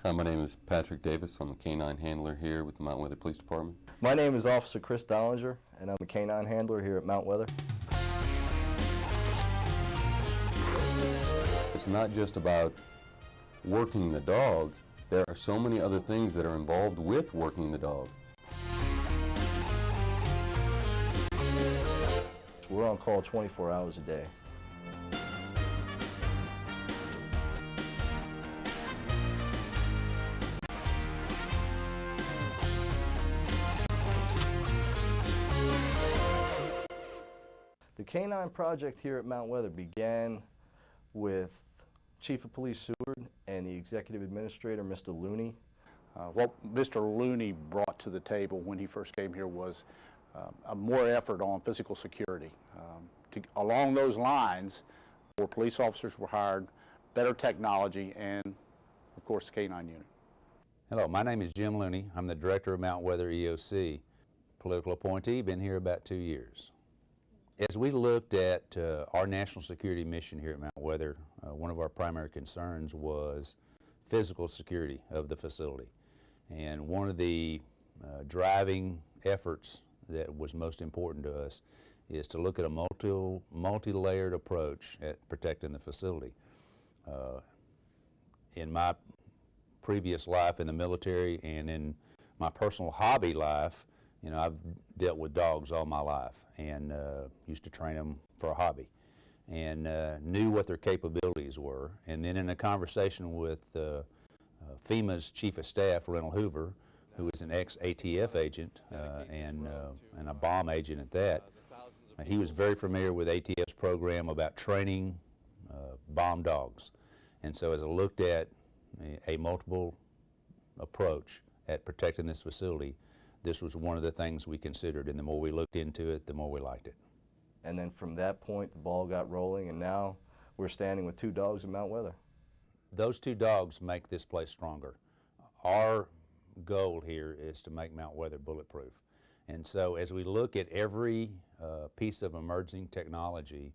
Hi, my name is Patrick Davis. I'm a canine handler here with the Mount Weather Police Department. My name is Officer Chris Dollinger, and I'm a canine handler here at Mount Weather. It's not just about working the dog. There are so many other things that are involved with working the dog. We're on call 24 hours a day. The Canine Project here at Mount Weather began with Chief of Police Seward and the Executive Administrator, Mr. Looney. What Mr. Looney brought to the table when he first came here was a more effort on physical security. Along those lines, more police officers were hired, better technology, and of course the K-9 unit. Hello, my name is Jim Looney. I'm the Director of Mount Weather EOC. Political appointee, been here about 2 years. As we looked at our national security mission here at Mount Weather, one of our primary concerns was physical security of the facility. And one of the driving efforts that was most important to us is to look at a multi-layered approach at protecting the facility. In my previous life in the military and in my personal hobby life, you know, I've dealt with dogs all my life and used to train them for a hobby and knew what their capabilities were. And then in a conversation with FEMA's Chief of Staff, Reynold Hoover, who is an ex-ATF agent and a bomb agent at that, he was very familiar with ATF's program about training bomb dogs. And so as I looked at a multiple approach at protecting this facility, this was one of the things we considered, and the more we looked into it, the more we liked it. And then from that point, the ball got rolling, and now we're standing with 2 dogs in Mount Weather. Those 2 dogs make this place stronger. Our goal here is to make Mount Weather bulletproof. And so as we look at every piece of emerging technology,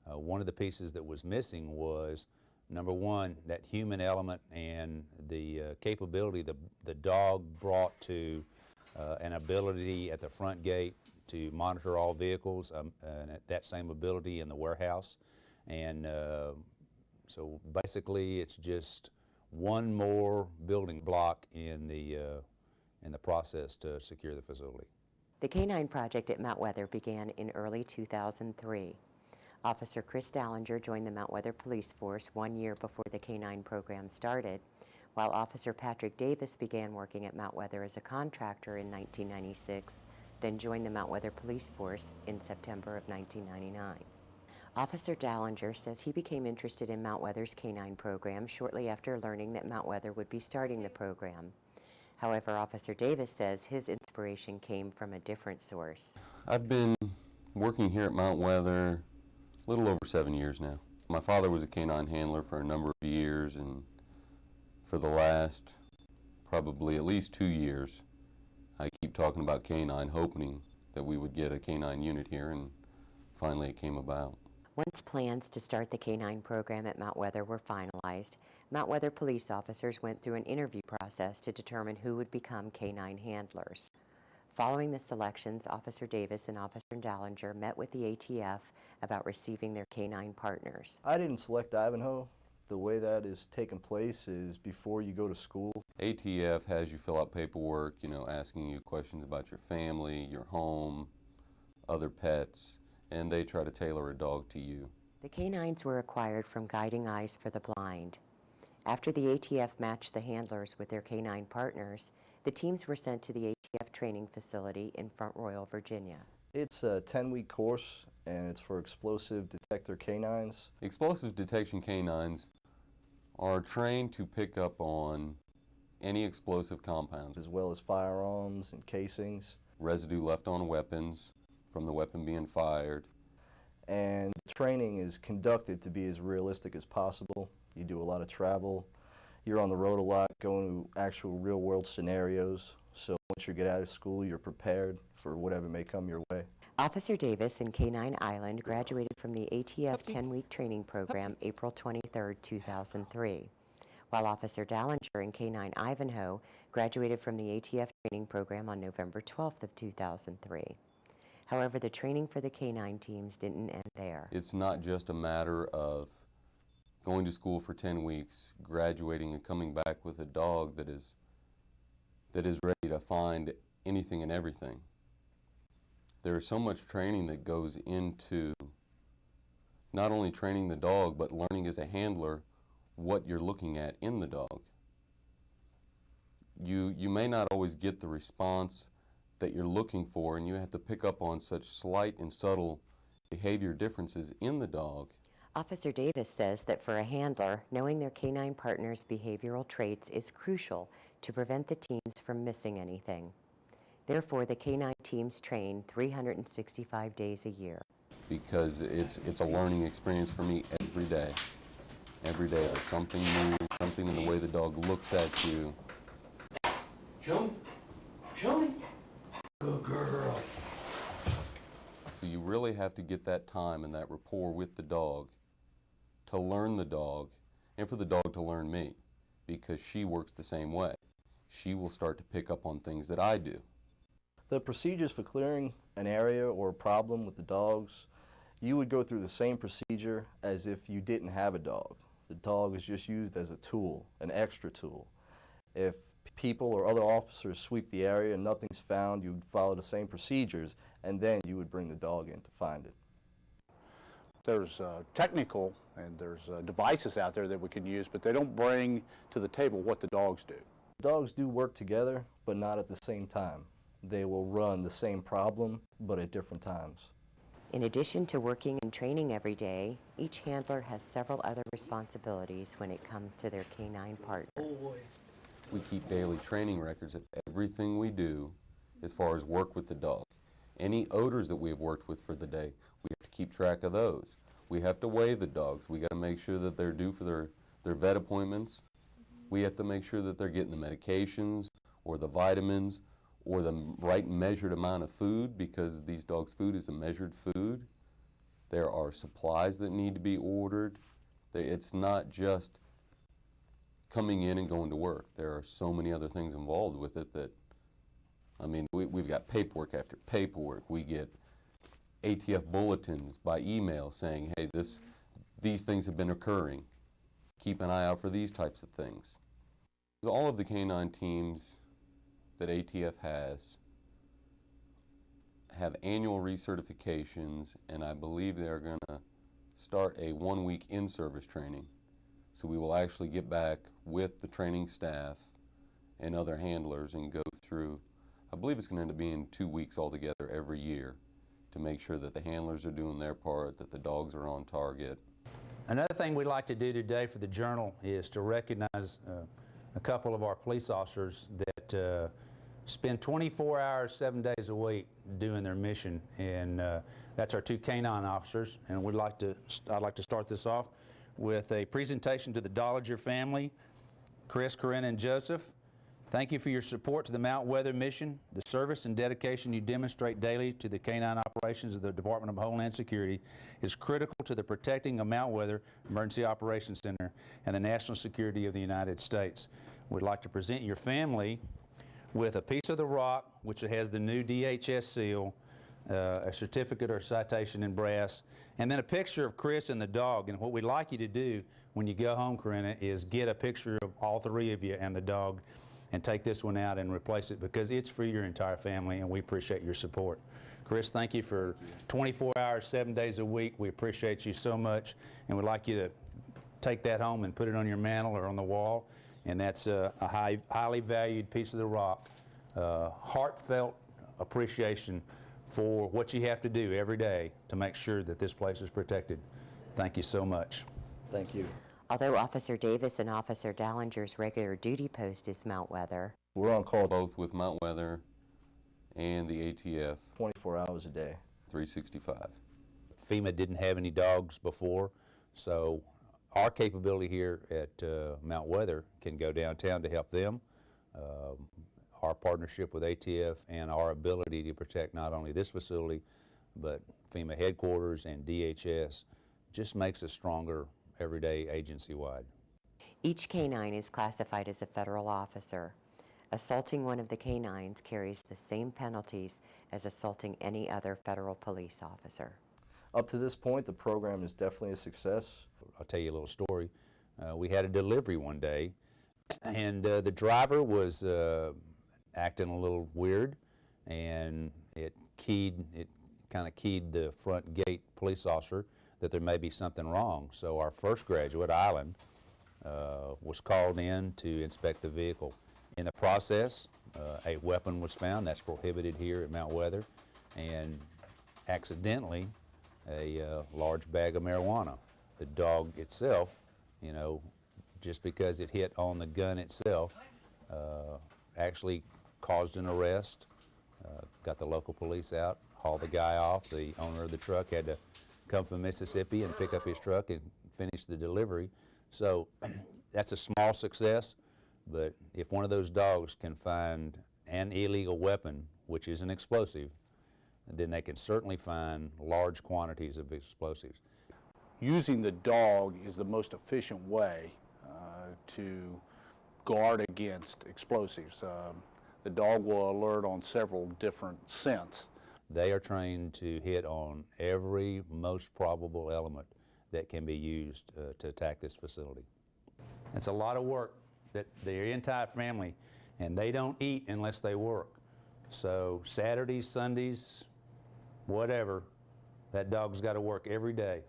one of the pieces that was missing was, number one, that human element and the capability the dog brought to an ability at the front gate to monitor all vehicles, and that same ability in the warehouse. And so basically it's just one more building block in the process to secure the facility. The K-9 project at Mount Weather began in early 2003. Officer Chris Dollinger joined the Mount Weather Police Force 1 year before the K-9 program started, while Officer Patrick Davis began working at Mount Weather as a contractor in 1996, then joined the Mount Weather Police Force in September of 1999. Officer Dollinger says he became interested in Mount Weather's K-9 program shortly after learning that Mount Weather would be starting the program. However, Officer Davis says his inspiration came from a different source. I've been working here at Mount Weather a little over 7 years now. My father was a canine handler for a number of years, and for the last probably at least 2 years, I keep talking about canine, hoping that we would get a canine unit here, and finally it came about. Once plans to start the K-9 program at Mount Weather were finalized, Mount Weather police officers went through an interview process to determine who would become K-9 handlers. Following the selections, Officer Davis and Officer Dollinger met with the ATF about receiving their K-9 partners. I didn't select Ivanhoe. The way that is taking place is before you go to school. ATF has you fill out paperwork, you know, asking you questions about your family, your home, other pets, and they try to tailor a dog to you. The K-9s were acquired from Guiding Eyes for the Blind. After the ATF matched the handlers with their K-9 partners, the teams were sent to the ATF training facility in Front Royal, Virginia. It's a 10-week course, and it's for explosive detector canines. Explosive detection canines are trained to pick up on any explosive compounds, As well as firearms and casings. residue left on weapons from the weapon being fired. And training is conducted to be as realistic as possible. You do a lot of travel. You're on the road a lot, going to actual real-world scenarios. So once you get out of school, you're prepared for whatever may come your way. Officer Davis and K-9 Island graduated from the ATF 10-week training program April 23, 2003. while Officer Dallinger in K-9 Ivanhoe graduated from the ATF training program on November 12th of 2003. However, the training for the K-9 teams didn't end there. It's not just a matter of going to school for 10 weeks, graduating and coming back with a dog that is ready to find anything and everything. There is so much training that goes into not only training the dog, but learning as a handler what you're looking at in the dog. You may not always get the response that you're looking for, and you have to pick up on such slight and subtle behavior differences in the dog. Officer Davis says that for a handler, knowing their K-9 partner's behavioral traits is crucial to prevent the teams from missing anything. Therefore, the K-9 teams train 365 days a year. Because it's a learning experience for me every day. Every day there's something new, something in the way the dog looks at you. Show me. Show me. Good girl. So you really have to get that time and that rapport with the dog to learn the dog and for the dog to learn me, because she works the same way. She will start to pick up on things that I do. The procedures for clearing an area or a problem with the dogs, you would go through the same procedure as if you didn't have a dog. The dog is just used as a tool, an extra tool. If people or other officers sweep the area and nothing's found, you would follow the same procedures, and then you would bring the dog in to find it. There's technical and there's devices out there that we can use, but they don't bring to the table what the dogs do. Dogs do work together, but not at the same time. They will run the same problem, but at different times. In addition to working and training every day, each handler has several other responsibilities when it comes to their K-9 partner. We keep daily training records of everything we do as far as work with the dog. Any odors that we have worked with for the day, we have to keep track of those. We have to weigh the dogs. We got to make sure that they're due for their vet appointments. We have to make sure that they're getting the medications or the vitamins or the right measured amount of food, because these dogs' food is a measured food. There are supplies that need to be ordered. It's not just coming in and going to work. There are so many other things involved with it that, I mean, we've got paperwork after paperwork. We get ATF bulletins by email saying, hey, these things have been occurring. Keep an eye out for these types of things. All of the K-9 teams that ATF has have annual recertifications, and I believe they're going to start a 1-week in-service training. So we will actually get back with the training staff and other handlers and go through, I believe it's going to end up being 2 weeks altogether every year, to make sure that the handlers are doing their part, that the dogs are on target. Another thing we'd like to do today for the Journal is to recognize a couple of our police officers that spend 24 hours, 7 days a week doing their mission, and that's our 2 K-9 officers. And I'd like to start this off with a presentation to the Dollinger family. Chris, Corinna, and Joseph, thank you for your support to the Mount Weather mission. The service and dedication you demonstrate daily to the K-9 operations of the Department of Homeland Security is critical to the protecting of Mount Weather Emergency Operations Center and the national security of the United States. We'd like to present your family with a piece of the rock, which has the new DHS seal, a certificate or citation in brass, and then a picture of Chris and the dog. And what we'd like you to do when you go home, Corinna, is get a picture of all 3 of you and the dog and take this one out and replace it, because it's for your entire family, and we appreciate your support. Chris, thank you for 24 hours, 7 days a week. We appreciate you so much, and we'd like you to take that home and put it on your mantle or on the wall. And that's a highly valued piece of the rock. Heartfelt appreciation for what you have to do every day to make sure that this place is protected. Thank you so much. Thank you. Although Officer Davis and Officer Dallinger's regular duty post is Mount Weather, We're on call Both with Mount Weather and the ATF 24 hours a day. 365. FEMA didn't have any dogs before, so our capability here at Mount Weather can go downtown to help them. Our partnership with ATF and our ability to protect not only this facility, but FEMA headquarters and DHS just makes us stronger every day agency-wide. Each canine is classified as a federal officer. Assaulting one of the canines carries the same penalties as assaulting any other federal police officer. Up to this point, the program is definitely a success. I'll tell you a little story. We had a delivery one day, and the driver was acting a little weird, and it kind of keyed the front gate police officer that there may be something wrong. So our first graduate, Island, was called in to inspect the vehicle. In the process, a weapon was found that's prohibited here at Mount Weather, and accidentally a large bag of marijuana. The dog itself, you know, just because it hit on the gun itself, actually caused an arrest, got the local police out, hauled the guy off. The owner of the truck had to come from Mississippi and pick up his truck and finish the delivery. So that's a small success, but if one of those dogs can find an illegal weapon, which is an explosive, then they can certainly find large quantities of explosives. Using the dog is the most efficient way to guard against explosives. The dog will alert on several different scents. They are trained to hit on every most probable element that can be used to attack this facility. It's a lot of work that their entire family, and they don't eat unless they work. So Saturdays, Sundays, whatever, that dog's got to work every day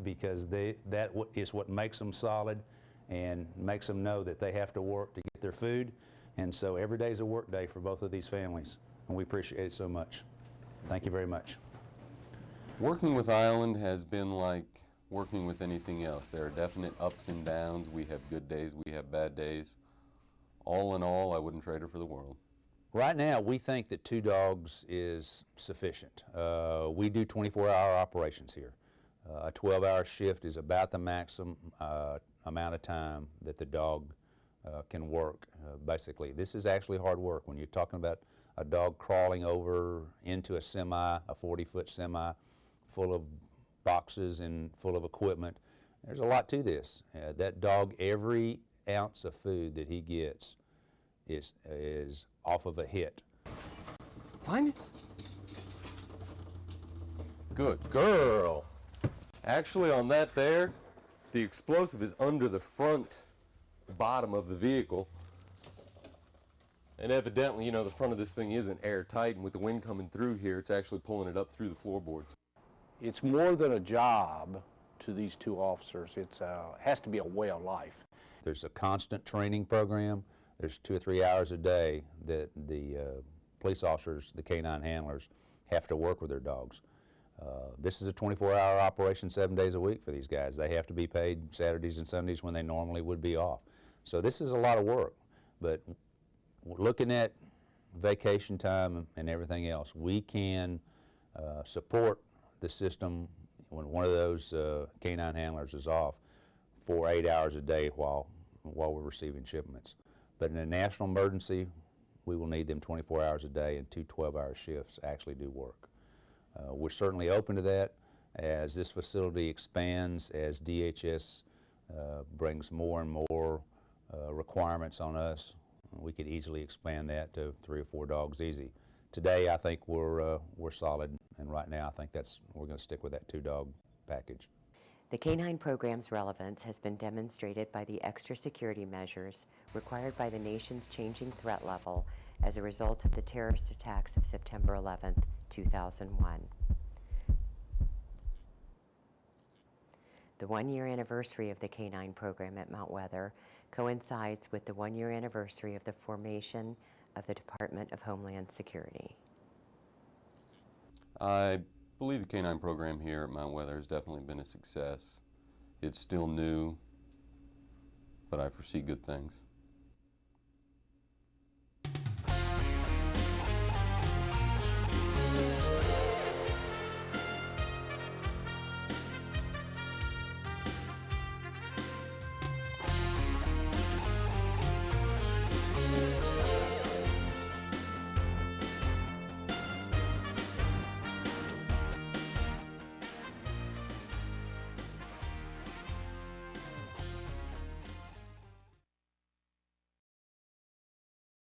because that is what makes them solid and makes them know that they have to work to get their food. And so every day is a work day for both of these families, and we appreciate it so much. Thank you very much. Working with Island has been like working with anything else. There are definite ups and downs. We have good days, we have bad days. All in all, I wouldn't trade her for the world. Right now, we think that 2 dogs is sufficient. We do 24-hour operations here. A 12-hour shift is about the maximum amount of time that the dog can work, basically. This is actually hard work. When you're talking about a dog crawling over into a semi, a 40-foot semi, full of boxes and full of equipment, there's a lot to this. That dog, every ounce of food that he gets is off of a hit. Find it. Good girl. Actually, on that there, the explosive is under the front bottom of the vehicle. And evidently, you know, the front of this thing isn't airtight, and with the wind coming through here, it's actually pulling it up through the floorboards. It's more than a job to these 2 officers. It has to be a way of life. There's a constant training program. There's 2 or 3 hours a day that the police officers, the canine handlers, have to work with their dogs. This is a 24-hour operation 7 days a week for these guys. They have to be paid Saturdays and Sundays when they normally would be off. So this is a lot of work, but looking at vacation time and everything else, we can support the system when one of those canine handlers is off for 8 hours a day while we're receiving shipments. But in a national emergency, we will need them 24 hours a day, and 2 12-hour shifts actually do work. We're certainly open to that as this facility expands, as DHS brings more and more requirements on us. We could easily expand that to 3 or 4 dogs easy. Today, I think we're solid, and right now, I think we're going to stick with that 2-dog package. The canine program's relevance has been demonstrated by the extra security measures required by the nation's changing threat level as a result of the terrorist attacks of September 11, 2001. The 1-year anniversary of the canine program at Mount Weather coincides with the 1-year anniversary of the formation of the Department of Homeland Security. I believe the canine program here at Mount Weather has definitely been a success. It's still new, but I foresee good things.